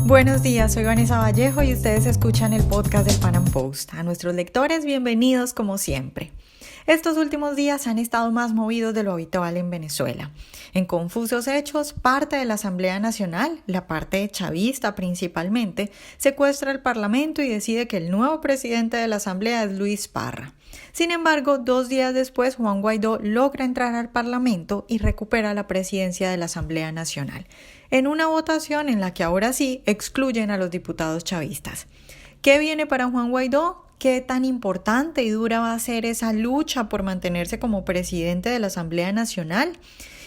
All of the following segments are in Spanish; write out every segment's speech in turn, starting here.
Buenos días, soy Vanessa Vallejo y ustedes escuchan el podcast del Pan Am Post. A nuestros lectores, bienvenidos como siempre. Estos últimos días han estado más movidos de lo habitual en Venezuela. En confusos hechos, parte de la Asamblea Nacional, la parte chavista principalmente, secuestra el Parlamento y decide que el nuevo presidente de la Asamblea es Luis Parra. Sin embargo, 2 días después, Juan Guaidó logra entrar al Parlamento y recupera la presidencia de la Asamblea Nacional, en una votación en la que ahora sí excluyen a los diputados chavistas. ¿Qué viene para Juan Guaidó? ¿Qué tan importante y dura va a ser esa lucha por mantenerse como presidente de la Asamblea Nacional?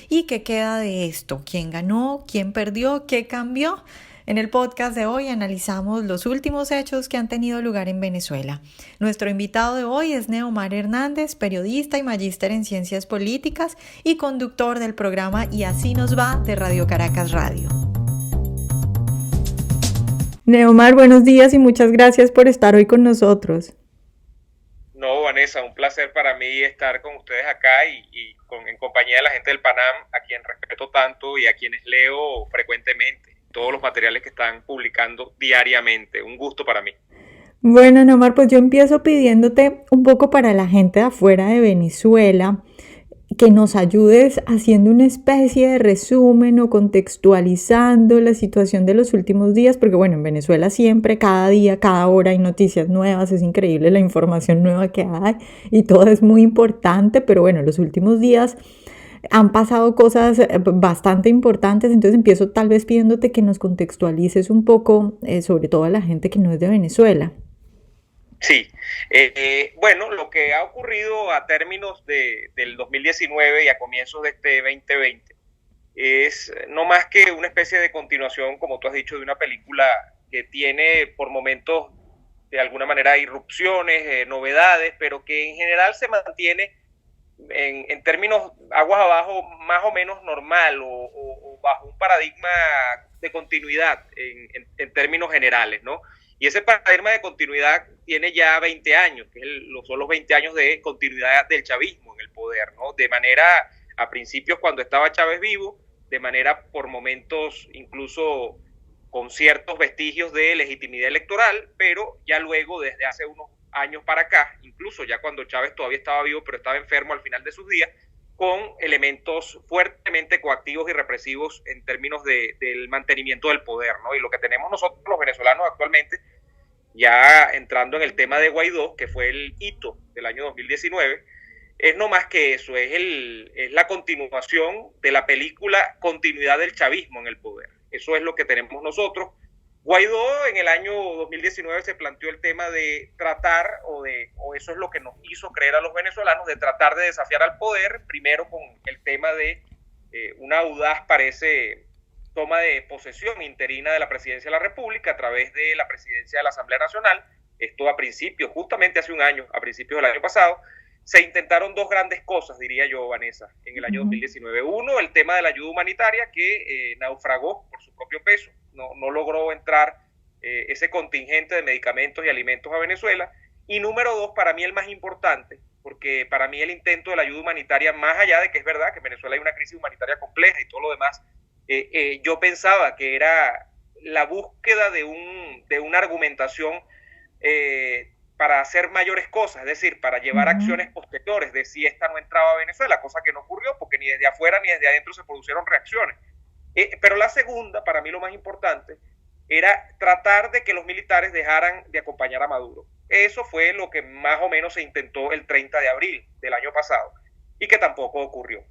¿Y qué queda de esto? ¿Quién ganó? ¿Quién perdió? ¿Qué cambió? En el podcast de hoy analizamos los últimos hechos que han tenido lugar en Venezuela. Nuestro invitado de hoy es Neomar Hernández, periodista y magíster en Ciencias Políticas y conductor del programa Y Así Nos Va de Radio Caracas Radio. Neomar, buenos días y muchas gracias por estar hoy con nosotros. No, Vanessa, un placer para mí estar con ustedes acá en compañía de la gente del Panam, a quien respeto tanto y a quienes leo frecuentemente todos los materiales que están publicando diariamente. Un gusto para mí. Bueno, Neomar, pues yo empiezo pidiéndote un poco para la gente de afuera de Venezuela que nos ayudes haciendo una especie de resumen o contextualizando la situación de los últimos días, porque bueno, en Venezuela siempre, cada día, cada hora hay noticias nuevas, es increíble la información nueva que hay y todo es muy importante, pero bueno, los últimos días han pasado cosas bastante importantes, entonces empiezo tal vez pidiéndote que nos contextualices un poco, sobre todo a la gente que no es de Venezuela. Sí, bueno, lo que ha ocurrido a términos del 2019 y a comienzos de este 2020 es no más que una especie de continuación, como tú has dicho, de una película que tiene por momentos de alguna manera irrupciones, novedades, pero que en general se mantiene en términos aguas abajo más o menos normal o bajo un paradigma de continuidad en términos generales, ¿no? Y ese paradigma de continuidad tiene ya 20 años, que son los 20 años de continuidad del chavismo en el poder, ¿no? De manera, a principios cuando estaba Chávez vivo, de manera por momentos incluso con ciertos vestigios de legitimidad electoral, pero ya luego desde hace unos años para acá, incluso ya cuando Chávez todavía estaba vivo pero estaba enfermo al final de sus días, con elementos fuertemente coactivos y represivos en términos del mantenimiento del poder, ¿no? Y lo que tenemos nosotros los venezolanos actualmente, ya entrando en el tema de Guaidó, que fue el hito del año 2019, es no más que eso, es la continuación de la película Continuidad del chavismo en el poder. Eso es lo que tenemos nosotros. Guaidó en el año 2019 se planteó el tema de tratar, o eso es lo que nos hizo creer a los venezolanos, de tratar de desafiar al poder, primero con el tema de una audaz, parece, toma de posesión interina de la presidencia de la República a través de la presidencia de la Asamblea Nacional. Esto a principios, justamente hace un año, a principios del año pasado, se intentaron dos grandes cosas, diría yo, Vanessa, en el año 2019. Uno, el tema de la ayuda humanitaria que naufragó por su propio peso. No logró entrar ese contingente de medicamentos y alimentos a Venezuela. Y número dos, para mí el más importante, porque para mí el intento de la ayuda humanitaria, más allá de que es verdad que en Venezuela hay una crisis humanitaria compleja y todo lo demás, yo pensaba que era la búsqueda de una argumentación para hacer mayores cosas, es decir, para llevar acciones posteriores de si esta no entraba a Venezuela, cosa que no ocurrió porque ni desde afuera ni desde adentro se produjeron reacciones. Pero la segunda, para mí lo más importante, era tratar de que los militares dejaran de acompañar a Maduro. Eso fue lo que más o menos se intentó el 30 de abril del año pasado y que tampoco ocurrió.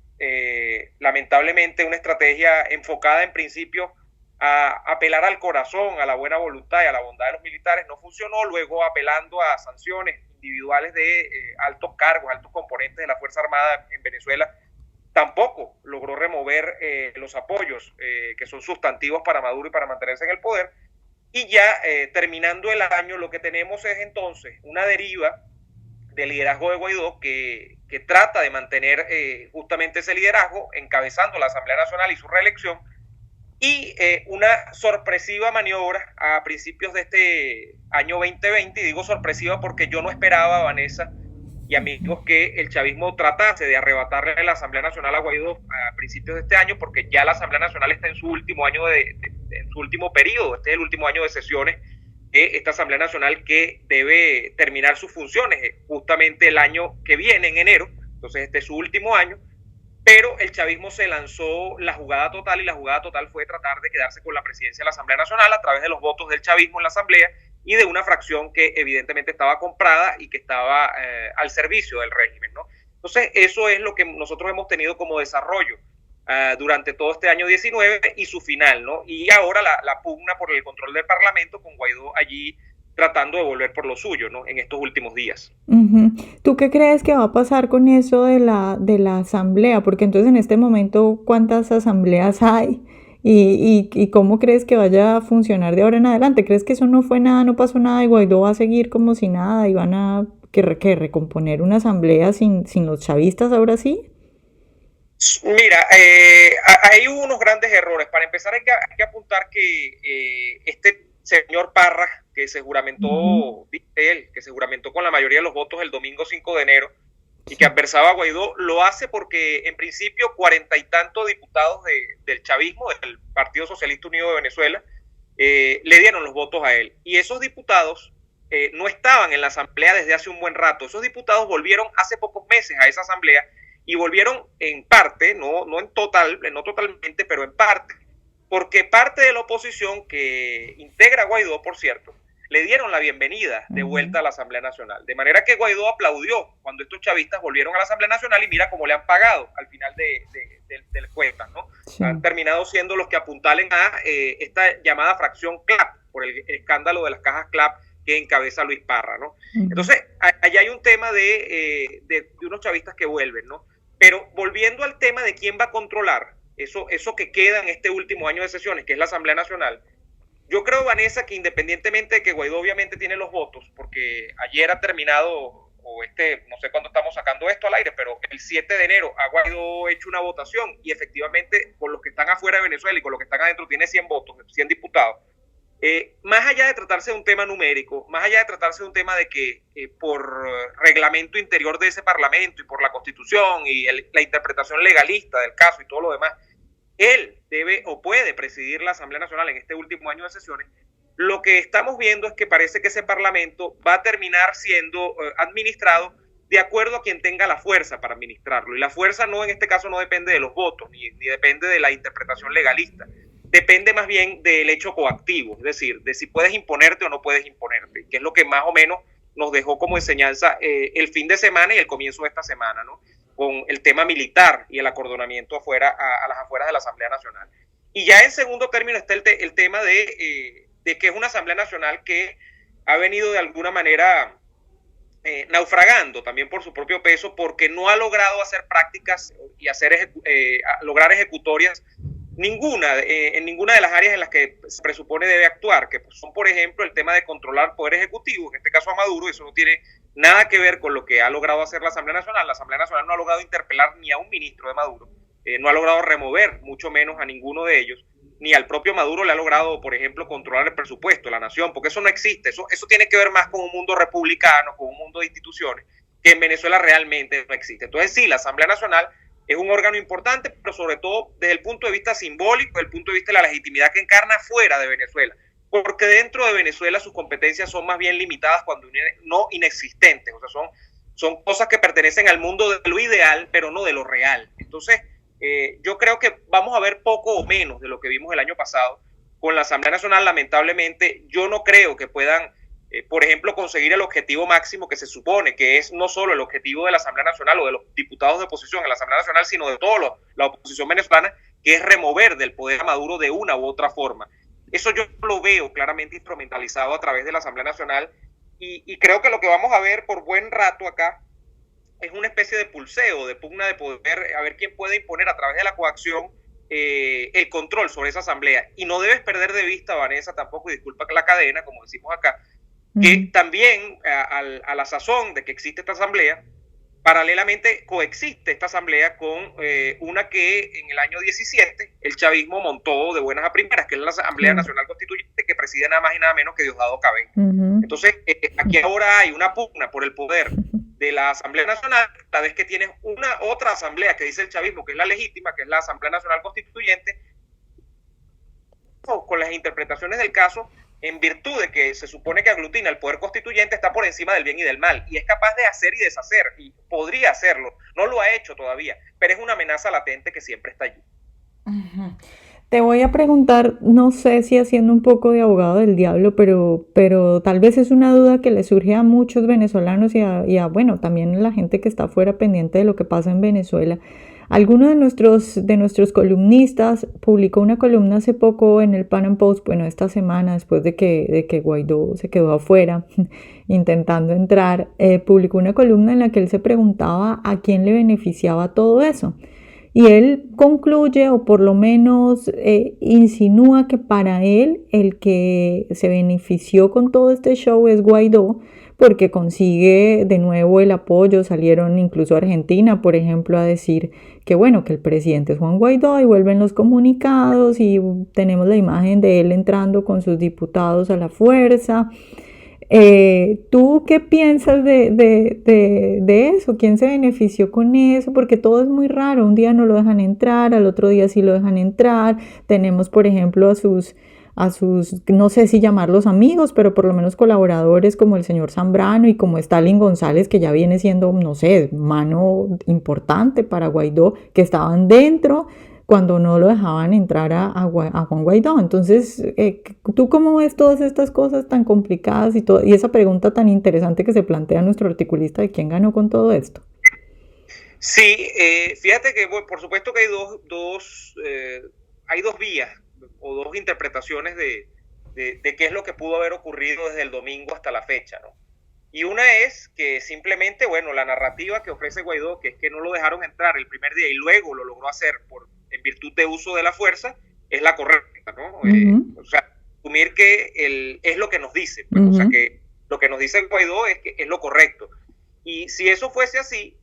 Lamentablemente una estrategia enfocada en principio a apelar al corazón, a la buena voluntad y a la bondad de los militares no funcionó, luego apelando a sanciones individuales de altos cargos, altos componentes de la Fuerza Armada en Venezuela, tampoco logró remover los apoyos que son sustantivos para Maduro y para mantenerse en el poder. Y ya terminando el año, lo que tenemos es entonces una deriva del liderazgo de Guaidó que trata de mantener justamente ese liderazgo, encabezando la Asamblea Nacional y su reelección, y una sorpresiva maniobra a principios de este año 2020, y digo sorpresiva porque yo no esperaba, Vanessa y amigos, que el chavismo tratase de arrebatarle la Asamblea Nacional a Guaidó a principios de este año, porque ya la Asamblea Nacional está en su último año en su último periodo. Este es el último año de sesiones de esta Asamblea Nacional, que debe terminar sus funciones justamente el año que viene, en enero. Entonces este es su último año, pero el chavismo se lanzó la jugada total, y la jugada total fue tratar de quedarse con la presidencia de la Asamblea Nacional a través de los votos del chavismo en la Asamblea y de una fracción que evidentemente estaba comprada y que estaba al servicio del régimen, ¿no? Entonces eso es lo que nosotros hemos tenido como desarrollo durante todo este año 19 y su final, ¿no? Y ahora la pugna por el control del Parlamento, con Guaidó allí tratando de volver por lo suyo, ¿no? En estos últimos días. Uh-huh. ¿Tú qué crees que va a pasar con eso de la asamblea? Porque entonces en este momento, ¿cuántas asambleas hay? ¿Y cómo crees que vaya a funcionar de ahora en adelante? ¿Crees que eso no fue nada, no pasó nada y Guaidó va a seguir como si nada y van a recomponer una asamblea sin los chavistas ahora sí? Mira, ahí hubo unos grandes errores. Para empezar hay que apuntar que este señor Parra, que se juramentó, dice él, que se juramentó con la mayoría de los votos el domingo 5 de enero y que adversaba a Guaidó, lo hace porque en principio 40 y tantos diputados del chavismo, del Partido Socialista Unido de Venezuela, le dieron los votos a él. Y esos diputados no estaban en la asamblea desde hace un buen rato. Esos diputados volvieron hace pocos meses a esa asamblea, y volvieron en parte, no totalmente, pero en parte, porque parte de la oposición que integra a Guaidó, por cierto, le dieron la bienvenida de vuelta a la Asamblea Nacional. De manera que Guaidó aplaudió cuando estos chavistas volvieron a la Asamblea Nacional, y mira cómo le han pagado al final del cuentas, ¿no? Sí. Han terminado siendo los que apuntalen a esta llamada fracción CLAP, por el escándalo de las cajas CLAP que encabeza Luis Parra, ¿no? Entonces, allá hay un tema de unos chavistas que vuelven, ¿no? Pero volviendo al tema de quién va a controlar eso que queda en este último año de sesiones, que es la Asamblea Nacional, yo creo, Vanessa, que independientemente de que Guaidó obviamente tiene los votos, porque ayer ha terminado, no sé cuándo estamos sacando esto al aire, pero el 7 de enero ha Guaidó hecho una votación, y efectivamente con los que están afuera de Venezuela y con los que están adentro tiene 100 votos, 100 diputados. Más allá de tratarse de un tema numérico, más allá de tratarse de un tema de que por reglamento interior de ese parlamento y por la Constitución y la interpretación legalista del caso y todo lo demás, él debe o puede presidir la Asamblea Nacional en este último año de sesiones, lo que estamos viendo es que parece que ese parlamento va a terminar siendo administrado de acuerdo a quien tenga la fuerza para administrarlo. Y la fuerza en este caso no depende de los votos, ni depende de la interpretación legalista. Depende más bien del hecho coactivo, es decir, de si puedes imponerte o no puedes imponerte, que es lo que más o menos nos dejó como enseñanza el fin de semana y el comienzo de esta semana, ¿no? Con el tema militar y el acordonamiento a las afueras de la Asamblea Nacional. Y ya en segundo término está el tema de que es una Asamblea Nacional que ha venido de alguna manera naufragando también por su propio peso, porque no ha logrado hacer prácticas y lograr ejecutorias en ninguna de las áreas en las que se presupone debe actuar, que son, por ejemplo, el tema de controlar poder ejecutivo, en este caso a Maduro. Eso no tiene nada que ver con lo que ha logrado hacer la Asamblea Nacional. La Asamblea Nacional no ha logrado interpelar ni a un ministro de Maduro, no ha logrado remover, mucho menos a ninguno de ellos, ni al propio Maduro le ha logrado, por ejemplo, controlar el presupuesto de la nación, porque eso no existe. Eso tiene que ver más con un mundo republicano, con un mundo de instituciones, que en Venezuela realmente no existe. Entonces sí, la Asamblea Nacional es un órgano importante, pero sobre todo desde el punto de vista simbólico, desde el punto de vista de la legitimidad que encarna fuera de Venezuela, porque dentro de Venezuela sus competencias son más bien limitadas, cuando no inexistentes. O sea, son cosas que pertenecen al mundo de lo ideal, pero no de lo real. Entonces, yo creo que vamos a ver poco o menos de lo que vimos el año pasado con la Asamblea Nacional. Lamentablemente, yo no creo que puedan, por ejemplo, conseguir el objetivo máximo que se supone, que es no solo el objetivo de la Asamblea Nacional o de los diputados de oposición en la Asamblea Nacional, sino de toda la oposición venezolana, que es remover del poder a Maduro de una u otra forma. Eso yo lo veo claramente instrumentalizado a través de la Asamblea Nacional, y creo que lo que vamos a ver por buen rato acá es una especie de pulseo, de pugna de poder, a ver quién puede imponer a través de la coacción el control sobre esa asamblea. Y no debes perder de vista, Vanessa, tampoco, y disculpa que la cadena, como decimos acá, que también a la sazón de que existe esta asamblea, paralelamente coexiste esta asamblea con una que en el año 17 el chavismo montó de buenas a primeras, que es la Asamblea Nacional Constituyente, que preside nada más y nada menos que Diosdado Cabello. Entonces, aquí ahora hay una pugna por el poder de la Asamblea Nacional, la vez que tienes una otra asamblea que dice el chavismo, que es la legítima, que es la Asamblea Nacional Constituyente, con las interpretaciones del caso, en virtud de que se supone que aglutina el poder constituyente, está por encima del bien y del mal, y es capaz de hacer y deshacer, y podría hacerlo, no lo ha hecho todavía, pero es una amenaza latente que siempre está allí. Uh-huh. Te voy a preguntar, no sé si haciendo un poco de abogado del diablo, pero tal vez es una duda que le surge a muchos venezolanos y a, bueno, también a la gente que está fuera pendiente de lo que pasa en Venezuela. Alguno de nuestros columnistas publicó una columna hace poco en el Pan Am Post, bueno, esta semana, después de que Guaidó se quedó afuera intentando entrar, publicó una columna en la que él se preguntaba a quién le beneficiaba todo eso. Y él concluye, o por lo menos insinúa, que para él el que se benefició con todo este show es Guaidó, porque consigue de nuevo el apoyo. Salieron incluso a Argentina, por ejemplo, a decir que bueno, que el presidente es Juan Guaidó, y vuelven los comunicados y tenemos la imagen de él entrando con sus diputados a la fuerza. ¿Tú qué piensas de eso? ¿Quién se benefició con eso? Porque todo es muy raro. Un día no lo dejan entrar, al otro día sí lo dejan entrar. Tenemos, por ejemplo, a sus, no sé si llamarlos amigos, pero por lo menos colaboradores como el señor Zambrano y como Stalin González, que ya viene siendo, no sé, mano importante para Guaidó, que estaban dentro cuando no lo dejaban entrar a Juan Guaidó. Entonces, ¿tú cómo ves todas estas cosas tan complicadas y esa pregunta tan interesante que se plantea nuestro articulista de quién ganó con todo esto? Sí, fíjate que por supuesto que hay dos vías o dos interpretaciones de qué es lo que pudo haber ocurrido desde el domingo hasta la fecha, ¿no? Y una es que simplemente, bueno, la narrativa que ofrece Guaidó, que es que no lo dejaron entrar el primer día y luego lo logró hacer en virtud de uso de la fuerza, es la correcta, ¿no? Uh-huh. O sea, asumir que es lo que nos dice, pues, uh-huh. O sea, que lo que nos dice Guaidó es que es lo correcto. Y si eso fuese así,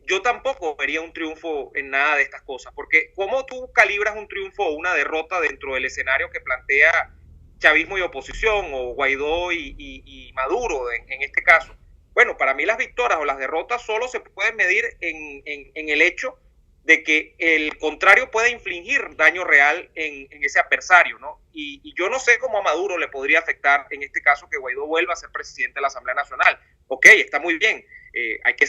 yo tampoco vería un triunfo en nada de estas cosas, porque ¿cómo tú calibras un triunfo o una derrota dentro del escenario que plantea chavismo y oposición, o Guaidó y Maduro en este caso? Bueno, para mí las victorias o las derrotas solo se pueden medir en el hecho de que el contrario puede infligir daño real en ese adversario, ¿no? Y yo no sé cómo a Maduro le podría afectar en este caso que Guaidó vuelva a ser presidente de la Asamblea Nacional. Ok, está muy bien, hay que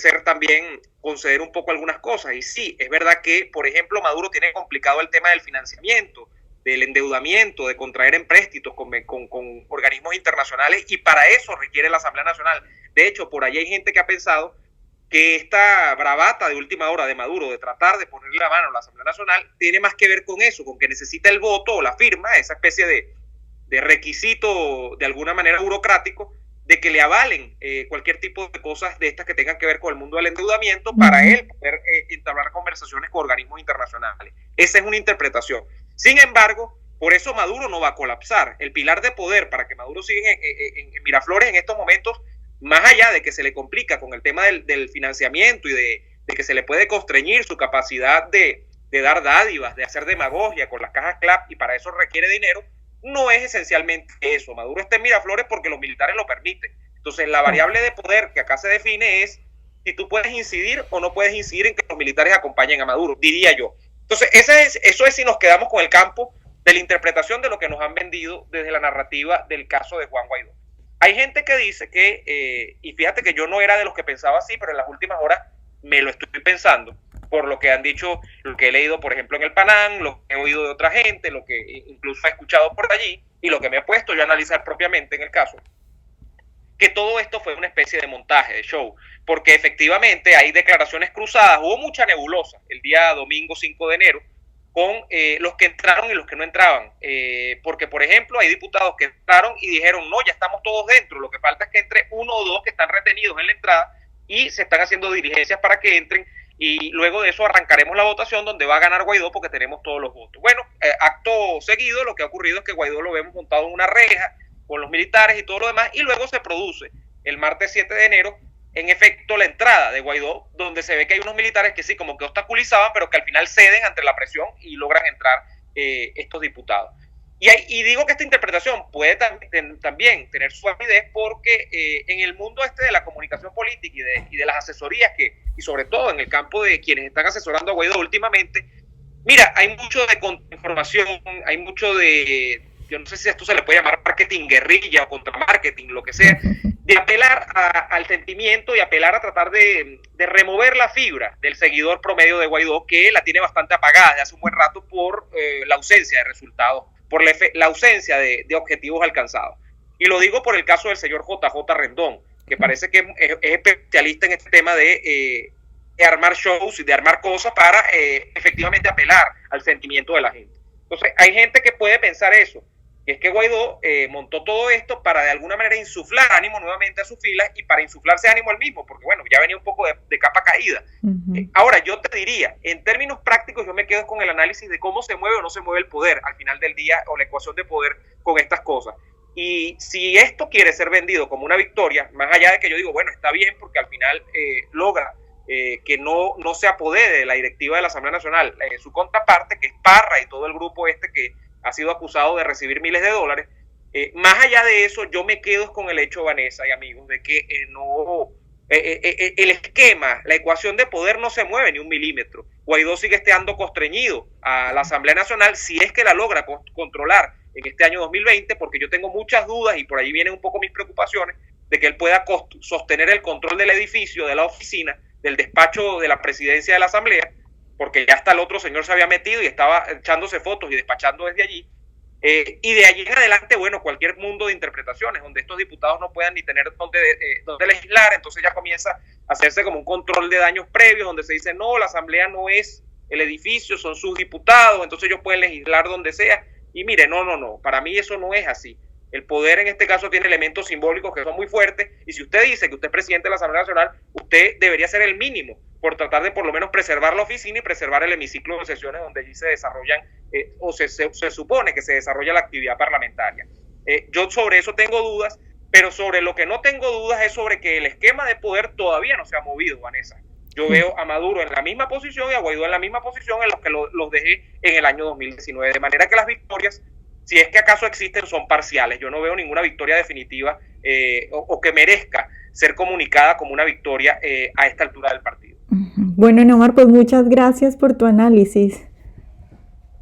conceder un poco algunas cosas, y sí, es verdad que, por ejemplo, Maduro tiene complicado el tema del financiamiento, del endeudamiento, de contraer empréstitos con organismos internacionales, y para eso requiere la Asamblea Nacional. De hecho, por ahí hay gente que ha pensado que esta bravata de última hora de Maduro de tratar de ponerle la mano a la Asamblea Nacional tiene más que ver con eso, con que necesita el voto o la firma, esa especie de requisito de alguna manera burocrático, de que le avalen cualquier tipo de cosas de estas que tengan que ver con el mundo del endeudamiento, para él poder entablar conversaciones con organismos internacionales. Esa es una interpretación. Sin embargo, por eso Maduro no va a colapsar. El pilar de poder para que Maduro siga en Miraflores en estos momentos, más allá de que se le complica con el tema del financiamiento y de que se le puede constreñir su capacidad de dar dádivas, de hacer demagogia con las cajas CLAP, y para eso requiere dinero, no es esencialmente eso. Maduro está en Miraflores porque los militares lo permiten. Entonces, la variable de poder que acá se define es si tú puedes incidir o no puedes incidir en que los militares acompañen a Maduro, diría yo. Entonces, eso es si nos quedamos con el campo de la interpretación de lo que nos han vendido desde la narrativa del caso de Juan Guaidó. Hay gente que dice que, y fíjate que yo no era de los que pensaba así, pero en las últimas horas me lo estoy pensando, por lo que han dicho, lo que he leído, por ejemplo, en el Panam, lo que he oído de otra gente, lo que incluso he escuchado por allí, y lo que me he puesto yo a analizar propiamente en el caso, que todo esto fue una especie de montaje, de show, porque efectivamente hay declaraciones cruzadas, hubo mucha nebulosa el día domingo 5 de enero, con los que entraron y los que no entraban, porque por ejemplo hay diputados que entraron y dijeron, no, ya estamos todos dentro, lo que falta es que entre uno o dos que están retenidos en la entrada, y se están haciendo diligencias para que entren, y luego de eso arrancaremos la votación donde va a ganar Guaidó porque tenemos todos los votos. Bueno, acto seguido lo que ha ocurrido es que Guaidó lo vemos montado en una reja con los militares y todo lo demás, y luego se produce el martes 7 de enero en efecto la entrada de Guaidó, donde se ve que hay unos militares que sí, como que obstaculizaban, pero que al final ceden ante la presión y logran entrar estos diputados. Y digo que esta interpretación puede también tener su validez porque en el mundo de la comunicación política y de las asesorías, y sobre todo en el campo de quienes están asesorando a Guaidó últimamente, Mira, hay mucho de contrainformación, hay mucho de, yo no sé si esto se le puede llamar marketing guerrilla o contramarketing, lo que sea, de apelar al sentimiento y apelar a tratar de remover la fibra del seguidor promedio de Guaidó, que la tiene bastante apagada desde hace un buen rato por la ausencia de resultados, por la ausencia de objetivos alcanzados. Y lo digo por el caso del señor JJ Rendón, que parece que es especialista en este tema de armar shows y de armar cosas para efectivamente apelar al sentimiento de la gente. Entonces, hay gente que puede pensar eso, que es que Guaidó montó todo esto para de alguna manera insuflar ánimo nuevamente a sus filas y para insuflarse ánimo al mismo, porque bueno, ya venía un poco de capa caída. Ahora, yo te diría, en términos prácticos, yo me quedo con el análisis de cómo se mueve o no se mueve el poder al final del día, o la ecuación de poder con estas cosas. Y si esto quiere ser vendido como una victoria, más allá de que yo digo, bueno, está bien, porque al final logra que no se apodere de la directiva de la Asamblea Nacional, su contraparte, que es Parra y todo el grupo que ha sido acusado de recibir miles de dólares. Más allá de eso, yo me quedo con el hecho, Vanessa y amigos, de que el esquema, la ecuación de poder no se mueve ni un milímetro. Guaidó sigue estando constreñido a la Asamblea Nacional si es que la logra controlar en este año 2020, porque yo tengo muchas dudas y por ahí vienen un poco mis preocupaciones de que él pueda sostener el control del edificio, de la oficina, del despacho de la presidencia de la Asamblea, porque ya hasta el otro señor se había metido y estaba echándose fotos y despachando desde allí. Y de allí en adelante, bueno, cualquier mundo de interpretaciones, donde estos diputados no puedan ni tener donde legislar, entonces ya comienza a hacerse como un control de daños previos, donde se dice, no, la Asamblea no es el edificio, son sus diputados, entonces ellos pueden legislar donde sea. Y mire, no, para mí eso no es así. El poder en este caso tiene elementos simbólicos que son muy fuertes, y si usted dice que usted es presidente de la Asamblea Nacional, usted debería hacer el mínimo por tratar de por lo menos preservar la oficina y preservar el hemiciclo de sesiones donde allí se desarrollan o se supone que se desarrolla la actividad parlamentaria. Yo sobre eso tengo dudas, pero sobre lo que no tengo dudas es sobre que el esquema de poder todavía no se ha movido, Vanessa. Yo veo a Maduro en la misma posición y a Guaidó en la misma posición en los que los dejé en el año 2019, de manera que las victorias, si es que acaso existen, son parciales. Yo no veo ninguna victoria definitiva o que merezca ser comunicada como una victoria a esta altura del partido. Bueno, Neomar, pues muchas gracias por tu análisis.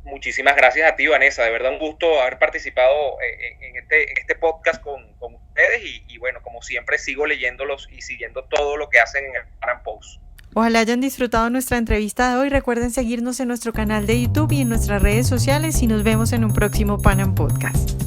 Muchísimas gracias a ti, Vanessa. De verdad un gusto haber participado en este podcast con ustedes y bueno, como siempre sigo leyéndolos y siguiendo todo lo que hacen en el Pan Am Post. Ojalá hayan disfrutado nuestra entrevista de hoy. Recuerden seguirnos en nuestro canal de YouTube y en nuestras redes sociales y nos vemos en un próximo Pan Am Podcast.